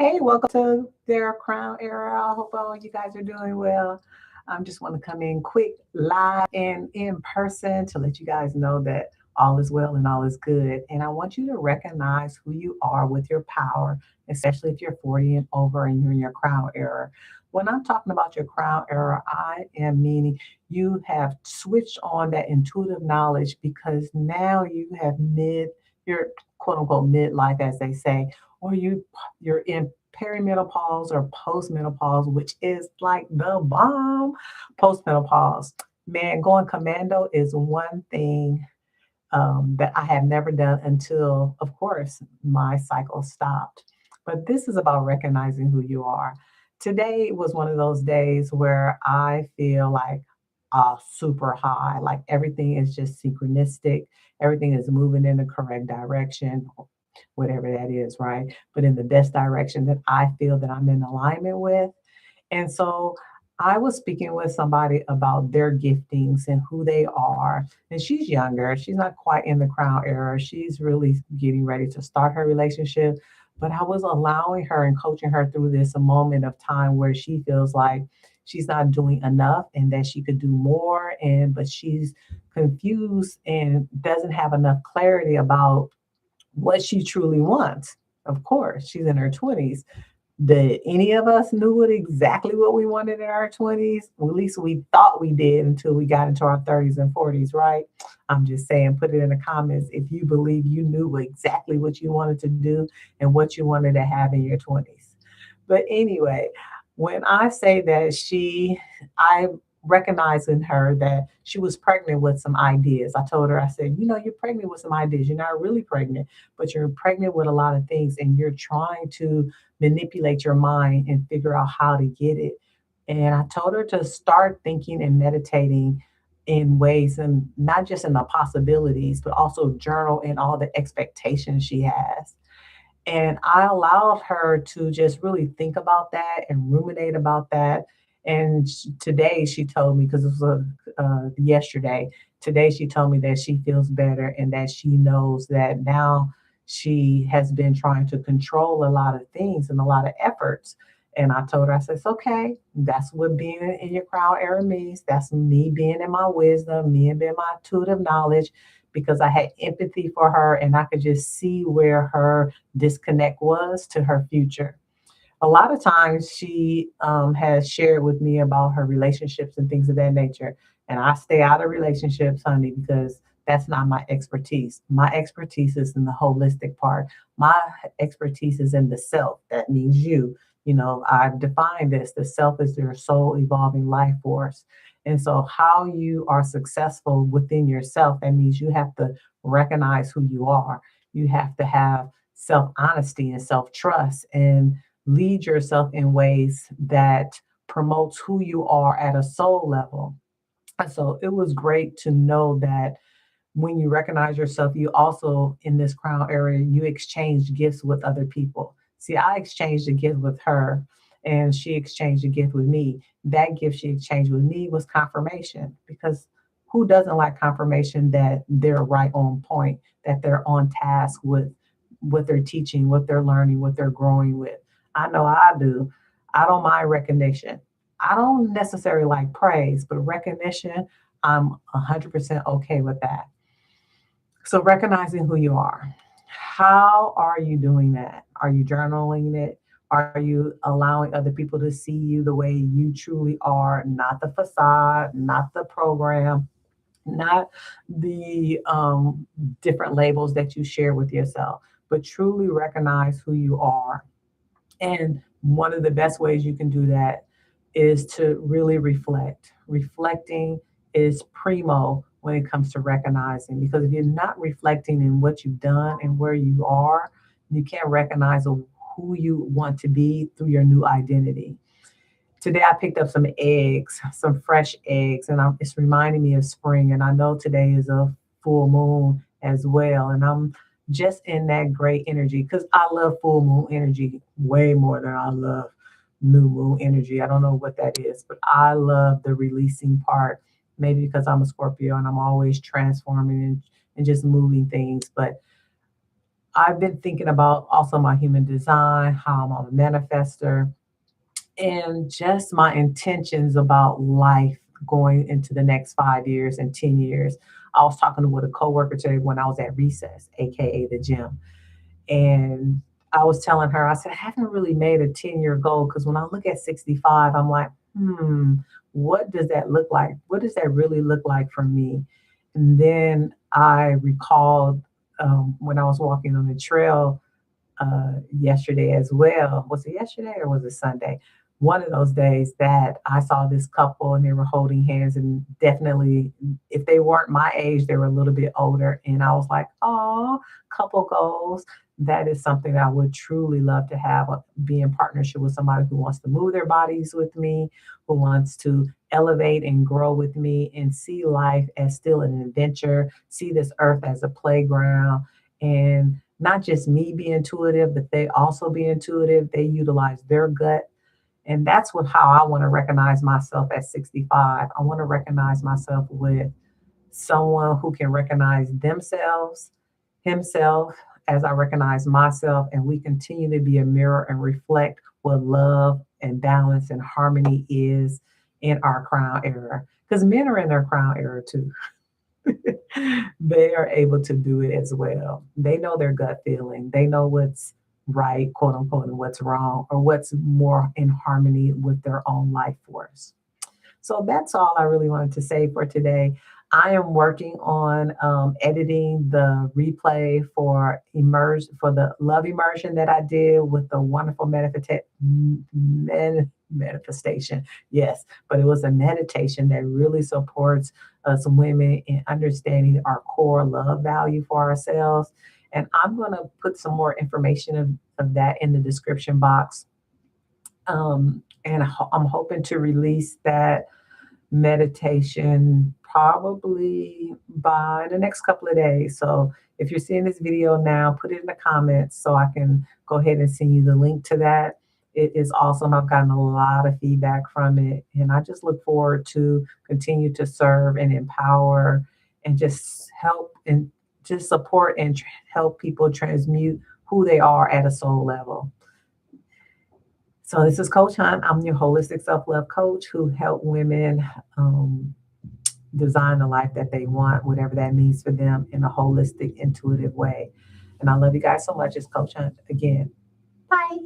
Hey, welcome to their Crown Era. I hope all you guys are doing well. I just want to come in quick, live, and in person to let you guys know that all is well and all is good. And I want you to recognize who you are with your power, especially if you're 40 and over and you're in your Crown Era. When I'm talking about your Crown Era, I am meaning you have switched on that intuitive knowledge because now you have you're quote unquote midlife, as they say, or you're in perimenopause or postmenopause, which is like the bomb. Postmenopause, man, going commando is one thing that I have never done until, of course, my cycle stopped. But this is about recognizing who you are. Today was one of those days where I feel like super high, like everything is just synchronistic, everything is moving in the correct direction, whatever that is, right? But in the best direction that I feel that I'm in alignment with. And so I was speaking with somebody about their giftings and who they are. And she's younger. She's not quite in the crown era. She's really getting ready to start her relationship. But I was allowing her and coaching her through this a moment of time where she feels like she's not doing enough and that she could do more. And but she's confused and doesn't have enough clarity about what she truly wants. Of course, she's in her 20s. Did any of us knew what exactly what we wanted in our 20s? Well, at least we thought we did until we got into our 30s and 40s, right? I'm just saying, put it in the comments if you believe you knew exactly what you wanted to do and what you wanted to have in your 20s. But anyway, when I say that I recognized in her that she was pregnant with some ideas. I told her, I said, you're pregnant with some ideas. You're not really pregnant, but you're pregnant with a lot of things and you're trying to manipulate your mind and figure out how to get it. And I told her to start thinking and meditating in ways and not just in the possibilities, but also journal in all the expectations she has. And I allowed her to just really think about that and ruminate about that. And today she told me, because it was yesterday, today she told me that she feels better and that she knows that now she has been trying to control a lot of things and a lot of efforts. And I told her, I said, it's okay. That's what being in your crown era means. That's me being in my wisdom, me and being my intuitive knowledge, because I had empathy for her and I could just see where her disconnect was to her future. A lot of times she has shared with me about her relationships and things of that nature. And I stay out of relationships, honey, because that's not my expertise. My expertise is in the holistic part. My expertise is in the self. That means you. I've defined this. The self is your soul evolving life force. And so, how you are successful within yourself, that means you have to recognize who you are. You have to have self honesty and self trust and lead yourself in ways that promotes who you are at a soul level. And so it was great to know that when you recognize yourself, you also in this crown area, you exchange gifts with other people. See, I exchanged a gift with her and she exchanged a gift with me. That gift she exchanged with me was confirmation because who doesn't like confirmation that they're right on point, that they're on task with what they're teaching, what they're learning, what they're growing with? I know I do. I don't mind recognition. I don't necessarily like praise, but recognition, I'm 100% okay with that. So recognizing who you are. How are you doing that? Are you journaling it? Are you allowing other people to see you the way you truly are, not the facade, not the program, not the different labels that you share with yourself, but truly recognize who you are. And one of the best ways you can do that is to really reflect. Reflecting is primo when it comes to recognizing, because if you're not reflecting in what you've done and where you are, you can't recognize who you want to be through your new identity. Today I picked up some eggs, some fresh eggs, and it's reminding me of spring. And I know today is a full moon as well. And I'm just in that great energy because I love full moon energy way more than I love new moon energy. I don't know what that is, but I love the releasing part. Maybe because I'm a Scorpio and I'm always transforming and just moving things. But I've been thinking about also my human design, how I'm a manifester, and just my intentions about life going into the next 5 years and 10 years. I was talking with a coworker today when I was at recess, aka the gym. And I was telling her, I said, I haven't really made a 10-year goal because when I look at 65, I'm like, what does that look like? What does that really look like for me? And then I recalled when I was walking on the trail yesterday as well. Was it yesterday or was it Sunday? One of those days that I saw this couple and they were holding hands, and definitely, if they weren't my age, they were a little bit older. And I was like, oh, couple goals. That is something I would truly love to have, be in partnership with somebody who wants to move their bodies with me, who wants to elevate and grow with me and see life as still an adventure, see this earth as a playground, and not just me be intuitive, but they also be intuitive. They utilize their gut. And that's what how I want to recognize myself at 65. I want to recognize myself with someone who can recognize themselves, himself, as I recognize myself, and we continue to be a mirror and reflect what love and balance and harmony is in our crown era. Because men are in their crown era too. They are able to do it as well. They know their gut feeling. They know what's right, quote unquote, and what's wrong, or what's more in harmony with their own life force. So that's all I really wanted to say for today. I am working on editing the replay for immerse for the love immersion that I did with the wonderful manifestation. Yes, but it was a meditation that really supports us women in understanding our core love value for ourselves. And I'm going to put some more information of that in the description box. I'm hoping to release that meditation probably by the next couple of days. So if you're seeing this video now, put it in the comments so I can go ahead and send you the link to that. It is awesome. I've gotten a lot of feedback from it, and I just look forward to continue to serve and empower and just help and just support and help people transmute who they are at a soul level. So this is Coach Hunt. I'm your holistic self-love coach who help women design the life that they want, whatever that means for them, in a holistic, intuitive way. And I love you guys so much. It's Coach Hunt again. Bye.